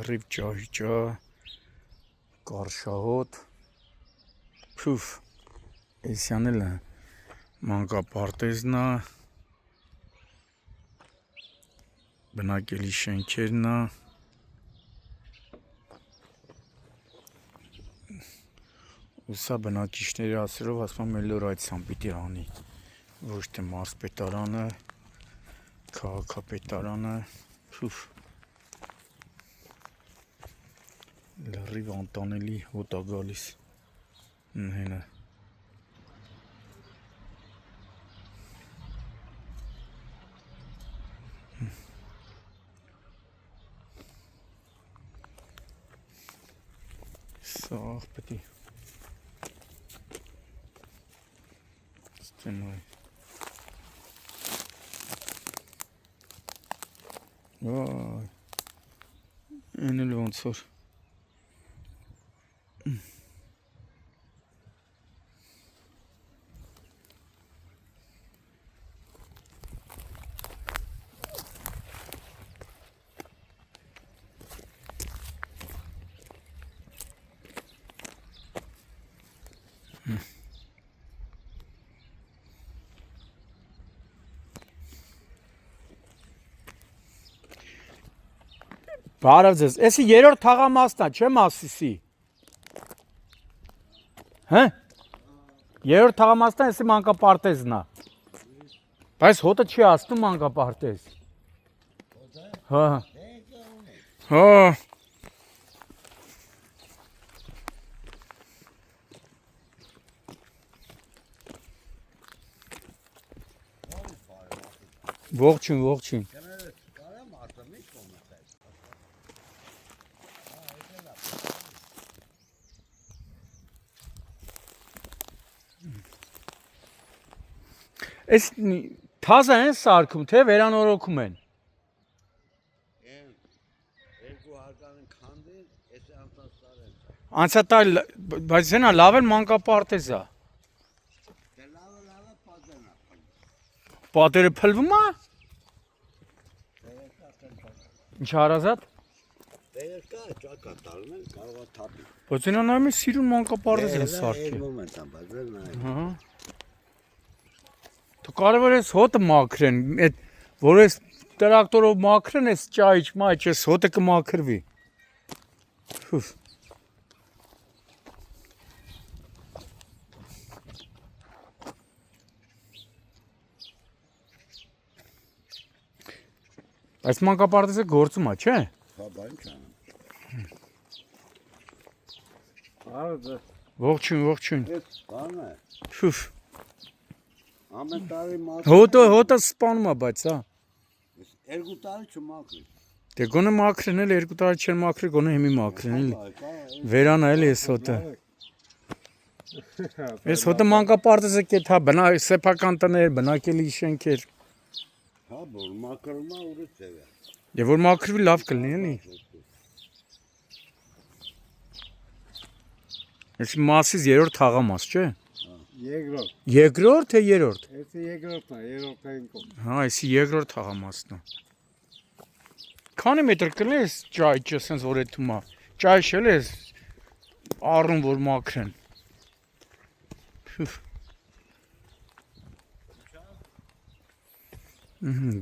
լրիվ ճահիճա, կարշահոտ, փուֆ, էսյան էլ է, մանկապարտեզն է, բնակելի շենքերն է, ու սա բնակիչների ասելով ասում մելիորացիան պիտի անի, ոչ թե մարզպետարանը, քաղաքապետարանը, փուֆ, լրիվ անտանելի հոտ է գալիս, հենը, սա պետի, ստենոյ, վայ, են էլ ոնց որ, բարև ձեզ, էսի երրորդ թաղամասն է, չէ Մասիսի, հը, երրորդ թաղամասն է, էսի մանկապարտեզն է, բայց հոտը չի ասնում մանկապարտեզ, հա, հա, ողջույն, Այս թազա են սարքում, թե վերանորոգում են։ Անցատար, բայց ենա լավ էլ մանկապարտեզ է։ Պատերը փլվում է։ Ինչ հարազատ։ Բայց ենա նայում է սիրուն մանկապարտեզ են սարքի։ Դու կարևոր ես հոտը մաքրեն, որ ես տրակտորով մաքրեն ես ճայիչ մայչ ես հոտը կմաքրվի։ Այս մանկապարտեզը գործում է, չէ։ Հա, բան չան։ Ողջույն։ Բան է։ Փուֆ։ Հոտը սպանում է, բայց հա։ Երկու տարի չմաքրի։ Դե գոնե մաքրեն էլ, երկու տարի չեն մաքրի, գոնե հիմի մաքրեն էլի։ Վերան է էլի ես հոտը։ Ես հոտը մանկապարտեզը կետ հա, սեփական տներ, բնակելի շենքեր։ Հա, որ մաքրում է ուրիշ ձև է։ Եվ որ մաքրվի լավ կլինի էլի։ Ես Մասիս երրորդ թաղամաս, չէ։ Երկրորդ թե երրորդ։ Էսի երկրորդն է, երրորդային կողմ։ Հա, էսի երկրորդ թաղամասն է։ Քանի մետր կլինի էս ճայճը սենց որ էթում է։ Ճայճ էլ էս առնում որ մաքրեն։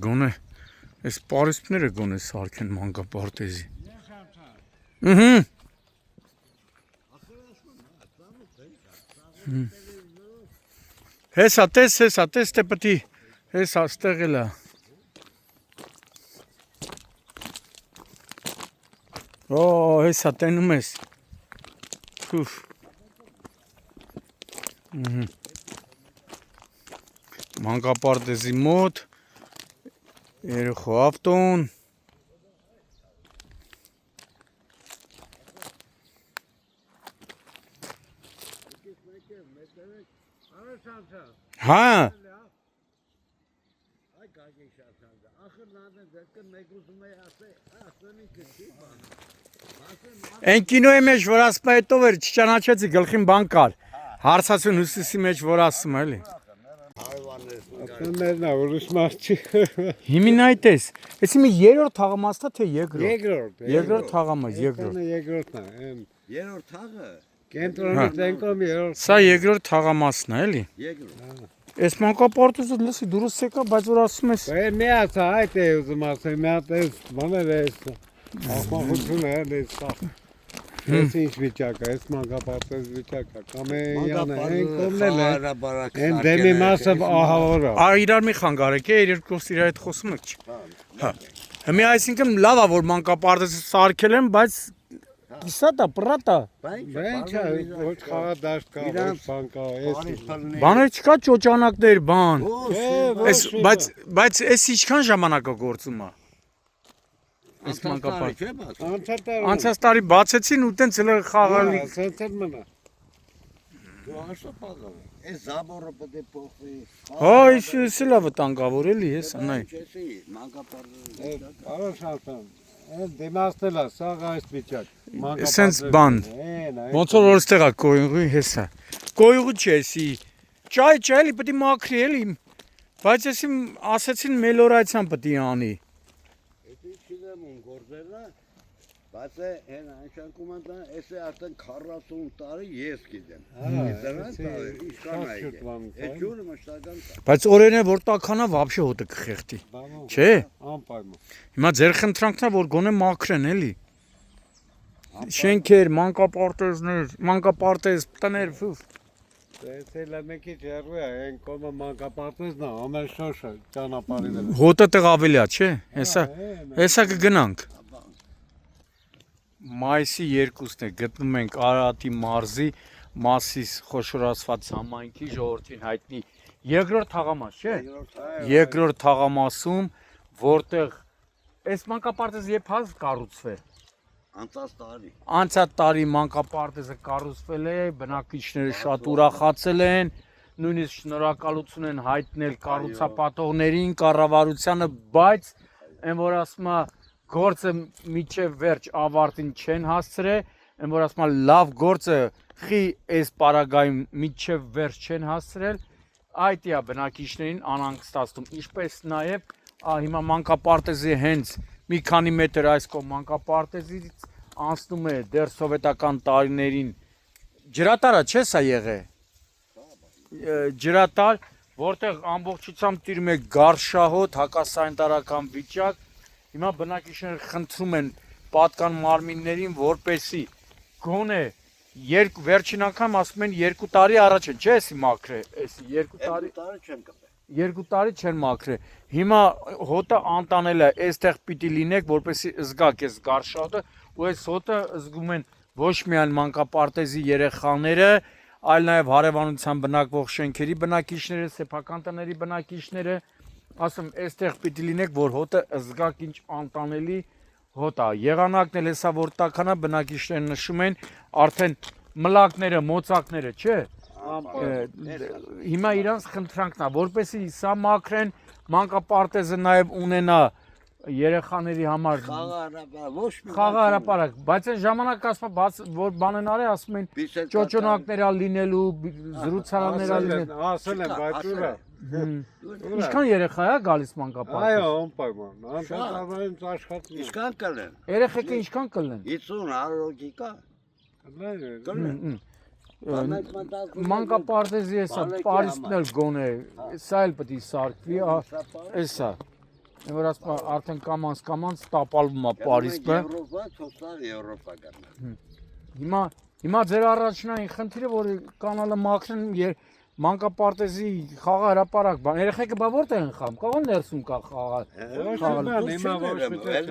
Գոնե էս պարիսպները գոնե սարքեն մանկապարտեզի։ Հեսա տես թե պտի, հեսա ստեղ էլ է։ Ո, հեսա տենում ես։ Հուվ։ Մանկապարտեզի մոտ, երեխու ավտոն։ Հա։ Են կինոյի մեջ որ ասում է հետով էր չճանաչեցի գլխին բան կար հարցացուն հուսիսի մեջ որ ասում է էլի Ատներն ուրիշ մարդ չի։ Հիմին այդ էս։ Էսի մի երրորդ թաղամասն է թե երկրորդ։ Երկրորդ։ Երկրորդ թաղամաս, երկրորդ։ Երկրորդն է։ Երրորդ թաղը։ Կենտրոնի տենկոմ երրորդ։ Սա երկրորդ թաղամասն է, էլի։ Երկրորդ։ Էս մանկապարտեզը լսի դուրս եկա, բայց որ ասում ես Բեր մի հատ այդ է ուզում ասել, մի հատ էս բաներ է էս։ Ախմախություն է էս։ Էս ինչ վիճակ է, էս մանկապարտեզ վիճակ է։ Կամ յանը այն կողմն է։ Այն դեմի մասը ահավոր է։ իրար մի խանգարեք է, երկուսը իր հետ խոսում եք չի։ Հա։ Հիմա այսինքն լավ է որ մանկապարտեզը սարքել են, բայց Իսատա, պրատա։ Բանչ է, ոչ խաղադաշտ կա, ոչ բան կա, էս։ Բաներ չկա ճոճանակներ, բան։ Բայց էս ինչքան ժամանակ է գործում է։ Էս մանկապարտեզը։ Անցած տարի բացեցին ու տենց էլ խաղալի։ Սենց էլ մնա։ Դու աշա պաղավ։ Այս զաբորը պետք է փոխվի։ Հա, ის լավ տանկավոր էլի, էս անայ։ Մանկապարտեզը։ Արոշատան։ Դեմաստելա, սաղ այս վիճակ։ Սենց բան։ Ոնց որ որստեղ է կոյուղի հեսա։ Կոյուղը չէ, էսի։ Ճայ էլի պետք է մաքրի էլի։ Բայց էսի ասեցին մելորացիան պետք է անի։ Էդի չգիտեմ ուն գործերն է, բայց այն անշանկում են դա, էս է արդեն 40 տարի ես գիտեմ։ Ինչքան է։ Այդ ջուրը մշտական է։ Բայց օրերն է որ տականա вообще հոտը կխեղտի։ Չէ։ Անպայման։ Հիմա ձեր խնդրանքն է որ գոնե մաքրեն էլի։ Շենքեր, մանկապարտեզ, տներ, ֆուֆ։ Էս էլ մի քիչ հեռու է, այն կողմը մանկապարտեզն է, ամենաշոշը ճանապարհին է։ Հոտը տեղ ավելի է, չէ։ Հեսա կգնանք։ Մայիսի 2-ն է գտնում ենք Արարատի մարզի Մասիս խոշորացված համայնքի ժողովրդին հայտնի երկրորդ թաղամաս, չէ։ Երկրորդ թաղամասում, որտեղ այս մանկապարտեզը երբ հազ կառուցվել։ Անցած տարի մանկապարտեզը կառուցվել է, բնակիչները շատ ուրախացել են, նույնիսկ շնորհակալություն են հայտնել կառուցապատողներին, կառավարությանը, բայց այն որ ասում է գործը միջև վերջ ավարտին չեն հասցրել, այն որ ասում է լավ գործը խի այս պարագայում միջև վերջ չեն հասցրել, այդ է բնակիչներին անհանգստացնում, ինչպես նաև հիմա մանկապարտեզի հենց մի քանի մետր այս կողմ մանկապարտեզից անցնում է դեռ սովետական տարիներին ջրատարա չէ սա եղե ջրատար որտեղ ամբողջությամբ տիրում է գարշահոտ հակասանիտարական վիճակ հիմա բնակիչները խնդրում են պատկան մարմիններին որպեսի գոնե վերջին անգամ ասում են 2 տարի առաջ է չէ էսի մաքրե էսի 2 տարի չեն կպել 2 տարի չեն մաքրել հիմա հոտը անտանել է այստեղ պիտի լինեք որպեսի զգաք այս գարշահոտը ու այս հոտը զգում են ոչ միայն մանկապարտեզի երեխաները այլ նաև հարևանության բնակվող շենքերի բնակիչները սեփական տների բնակիչները ասում այստեղ պիտի լինեք որ հոտը զգաք ինչ անտանելի հոտ է եղանակն էլ հեսա որ տականա բնակիչները նշում են արդեն մլակները մոծակները չէ հիմա իրանց խնդրանքն է որպեսի սա մաքրեն մանկապարտեզը նաև ունենա երեխաների համար խաղահրապարակ բայց այն ժամանակ ասում որ բան են արել ասում են ճոճոնակներ լինելու զրուցարաններ լինելու ասել են բայց ուրա Ինչքան երեխա է գալիս մանկապարտեզ այո անպայման անտանավային աշխատում Ինչքան կլեն երեխեքը ինչքան կլեն 50-100 հոգի կա կլեն մանկապարտեզի էսա Պարիսն էլ գոնե սա էլ պետք է սարքվի էսա որ ասում արդեն կամանց տապալվում է Պարիսը Եվրոպա գնա հիմա ձեր առաջնային խնդիրը որ կանալը մաքրեն մանկապարտեզի խաղահրապարակ բան երեխեքը բա որտեղ են խաղում կողոն ներսում կա խաղալ հիմա ոչ միտեղ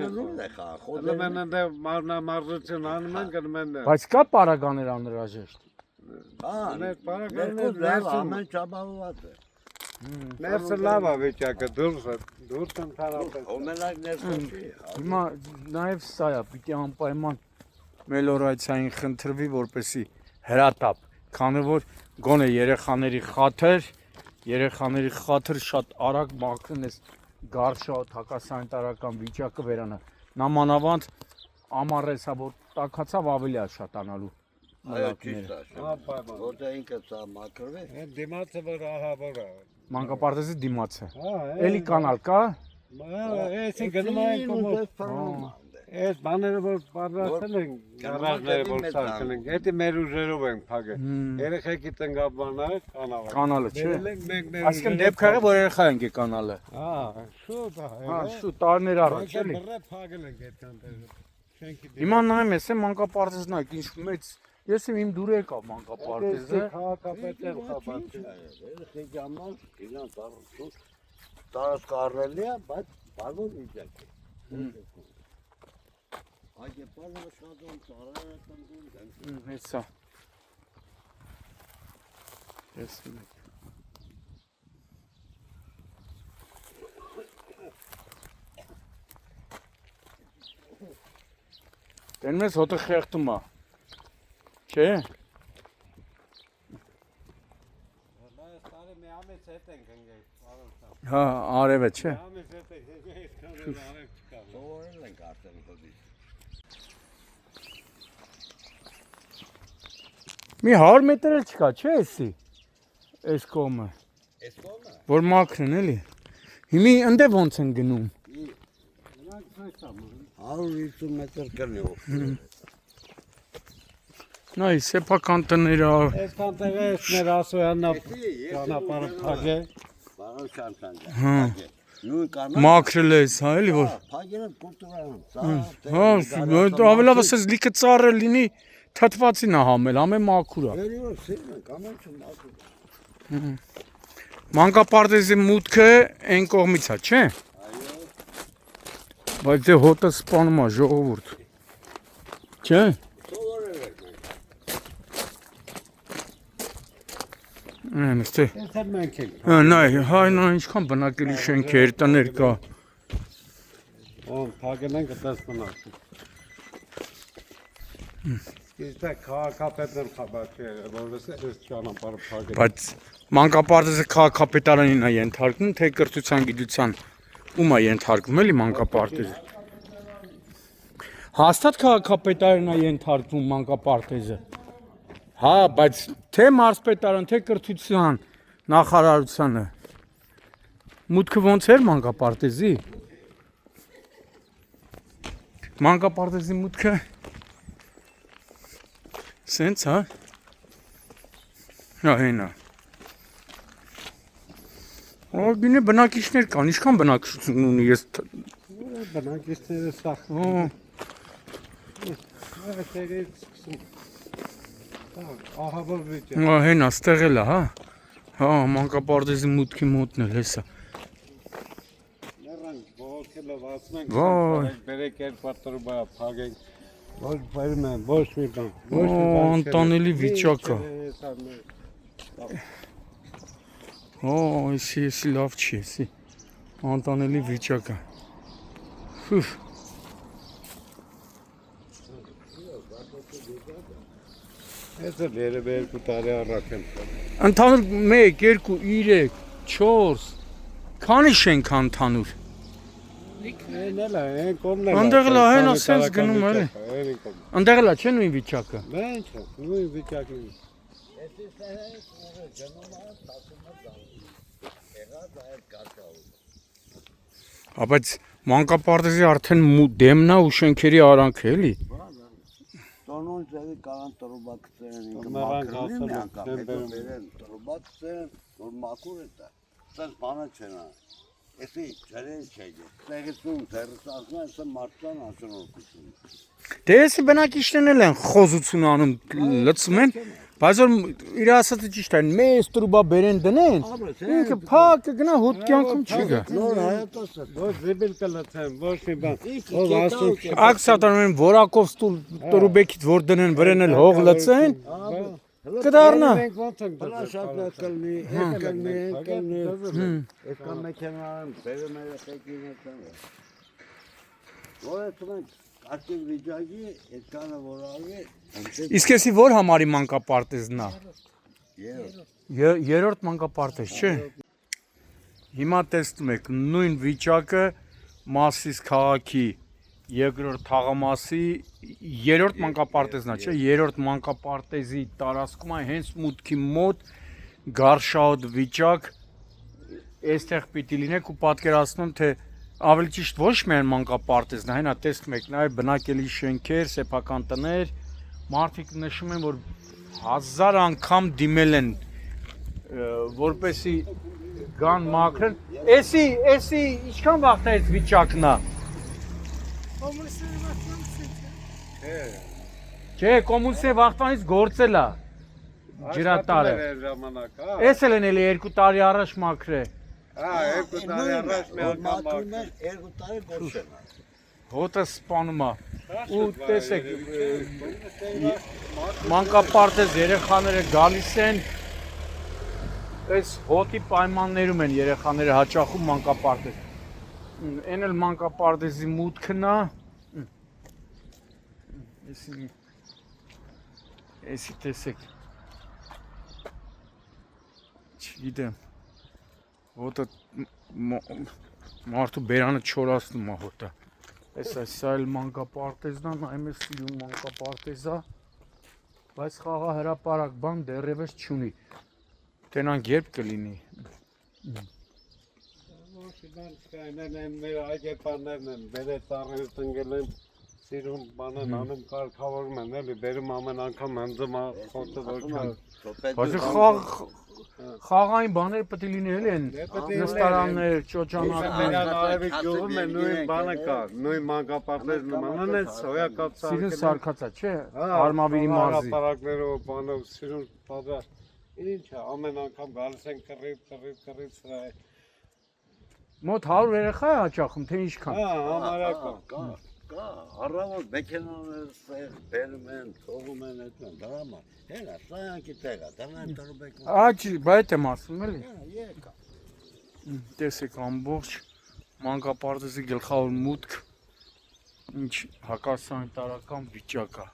մարզություն անում են գնում են բայց կա պարագաներ անհրաժեշտ ամեն ճաբավված է ներսը լավ է վիճակը դուրս ընդհանրապես Օմենակ ներսը հիմա նաև սա է պիտի անպայման մելորացիային խնդրվի որպեսի հրատապ քանի որ գոնե երեխաների խաթր շատ արագ մաքրեն էս գարշահոտ հակասանիտարական վիճակը վերանա նամանավանդ ամառ էսա որ տաքացավ ավելի է շատանալու Այո, ճիշտ է։ Անպայման։ Որտեղ ինքը սա մաքրվի։ Այդ դիմացը որ ահա որ է։ Մանկապարտեզի դիմացը։ Հա, Էլի կանալ կա։ Էսի գնում են կոմո։ Այս բաները որ պատրաստել են, գարաժները որ սարքել են, դա մեր ուժերով են փակել։ Երեխեքի տնկաբանը Կանալը չէ։ Մենք Այսինքն դեպքը եղել որ երեխա ենք կանալը։ Հա, շուտ է։ Հա, շուտ տարիներ առաջ էլի։ Բռը փակել են այդքան տեղը։ Շենքի Հիմա նայում ես մանկապարտեզն է, ինչ մեծ։ Ես իմ դուր եկա մանկապարտեզը։ Քաղաքապետել խաբած։ Երեխեքի համար իրան տարածքարելի է, բայց բավոն վիճակ է։ Այդ բանը շատում ծառայը տնկում։ Հեսա։ Ես մեկ։ Դեն մեզ հոտը խեղտում է։ Չէ։ Հա, արևը չէ։ Սովորել ենք արդեն հոդից։ Մի 100 մետր էլ չկա, չէ՞ էսի։ Այս կողմը։ Այս կողմը։ Որ մաքրեն էլի։ Հիմի ընդ ոնց են գնում։ 150 մետր կլինի։ Նայ, սեփական տները։ Այսքան տեղը էս մեր ասոյաննա ճանապարհը փակե։ Բարոն Շանթանջան։ Հա։ Նույն կանա։ Մաքրել է հա էլի որ։ Փակելը կուլտուրան։ Հա, ավելավ ասես լիքը ծառը լինի, թթվածին է համել, ամեն մաքուր է։ Երևի սիրն կանաչ մաքուր։ Մանկապարտեզի մուտքը այն կողմից է, չէ՞։ Այո։ Բայց դե հոտը սպանում է ժողովուրդ։ Չէ՞։ Սովորել ենք։ Այստե։ Այս էլ մենք ենք։ Նայ, հայ նա ինչքան բնակելի շենքեր, տներ կա։ Ո՞ն փակել են կտես մնաց։ Իսկ դա քաղաքապետն խաբած է, որովհետեւ այս ճանապարհը փակել։ Բայց մանկապարտեզը քաղաքապետարանին է ենթարկվում, թե կրթության գիտության ում է ենթարկվում էլի մանկապարտեզը։ Հաստատ քաղաքապետարանին է ենթարկվում մանկապարտեզը։ Հա, բայց թե մարզպետարան, թե կրթության նախարարությանը։ Մուտքը ոնց էր մանկապարտեզի։ Մանկապարտեզի մուտքը սենց, հա։ Հա, հենա։ Գինե բնակիչներ կան, ինչքան բնակչություն ունի ես։ Բնակիչները սա։ Ահա որ վիճակ։ Հա, հենա, ստեղ էլ է, հա։ Հա, մանկապարտեզի մուտքի մոտն էլ հեսա։ Նրանք բողոքելով ասում են, Վայ։ բերեք երկու տրուբա փակենք։ Ոչ բերում են, ոչ մի բան։ Անտանելի վիճակ է։ Էսի լավ չի, էսի։ Անտանելի վիճակ է։ Ֆուֆ։ Այս էլ երևի 2 տարի առաջ եմ։ Ընդհանուր 1, 2, 3, 4 քանի շենք ընդհանուր։ Այն էլ է, այն կողմն է։ Այնտեղ էլ է, հենա սենց գնում էլի։ Այնտեղ էլ է, չէ՞ նույն վիճակը։ Մենք նույն վիճակն է։ Բայց մանկապարտեզի արդեն դեմն է ու շենքերի արանքը էլի։ Տոնուն ձևի կարան տրուբակցեն, ինքը Նրանք մաքրվի մի ասել անգամ, են, հետո բերեն տրուբակցեն, որ մաքուր է դա։ Սենց բանը չեն ան։ Էսի ջրել չեգե։ Տեղեցում դերս ասում են, սա մարդան ասնորքություն։ Դե էսի բնակիչներն էլ են խոզություն անում, լցում են, բայց որ իր ասածը ճիշտ է, մեծ տրուբա բերեն դնեն, ինքը փակը գնա հոտ կյանքում չի գա։ Նոր հայատոս է։ Ոչ զիբիլ կլցեն, ոչ մի բան։ Ով ասում Ակսատանում են որակով ստուլ տրուբեկից որ դնեն վրեն էլ հող լցեն, կդառնա։ Մենք ոնց ենք Պլաշատ կլնի, կլնի, կլնի։ Եկան մեքենան, բերում է եկին էտան։ Որը թվենք ակտիվ վիճակի, այդքանը որ արվի, Իսկ էսի որ համարի մանկապարտեզն է։ երորդ։ Երրորդ մանկապարտեզ, չէ։ Հիմա տեսնում եք նույն վիճակը Մասիս քաղաքի երկրորդ թաղամասի երրորդ մանկապարտեզն է, չէ՞, երրորդ մանկապարտեզի տարածքում է հենց մուտքի մոտ գարշաուտ վիճակ, այստեղ պիտի լինեք ու պատկերացնում թե ավելի ճիշտ ոչ միայն մանկապարտեզն է, հենա տեսնում եք նաև բնակելի շենքեր, սեփական տներ, մարդիկ նշում են որ 1000 անգամ դիմել են որպեսի գան մաքրեն, էսի ինչքան վաղ է այս վիճակն է։ Չէ, կոմունսե վաղտանից գործել է ջրատարը։ Էս էլ են էլի 2 տարի առաջ մաքրե։ 2 տարի առաջ մի անգամ մաքրում 2 տարի գործել է։ Հոտը սպանում է։ Ու տեսեք, մանկապարտեզ երեխաները գալիս են, այս հոտի պայմաններում են երեխաները հաճախում մանկապարտեզ։ Այն էլ մանկապարտեզի մուտքն է։ Էսի տեսեք, չգիտեմ, հոտը մարդու բերանը չորացնում է հոտը, սա էլ մանկապարտեզն է, նայում ես սիրուն մանկապարտեզ է, բայց խաղա հրապարակ բան դեռևս չունի, տենանք երբ կլինի։ Մեր այգեպաններն են, բերեց առել տնգել են, սիրում բանեն անում կարգավորում են, էլի բերում ամեն անգամ հնձում խոտը որքան։ Բայց խաղային բաներ պետք է լինել են, նստարաններ, ճոճանակներ։ Արևիկ գյուղում է նույն բանը կա, նույն մանկապարտեզ նմանն է, սոյակապ Սիրուն սարքած է, չէ, Արմավիրի մարզի։ Հրապարակներով բանով սիրուն պատրաստ, ինչ է, ամեն անգամ գալիս են կռիվ սրա է։ Մոտ 100 երեխա է հաճախում, թե ինչքան։ Համարյա Կա, առավոտ մեքենաները ստեղ բերում են, թողում են այդտեղ, դրա համար։ Հենա, սայանքի տեղը, դրանք տրուբեք։ Աճ, բայց եմ ասում էլի։ Եկա։ Տեսեք ամբողջ մանկապարտեզի գլխավոր մուտք, ինչ հակասանիտարական վիճակ է։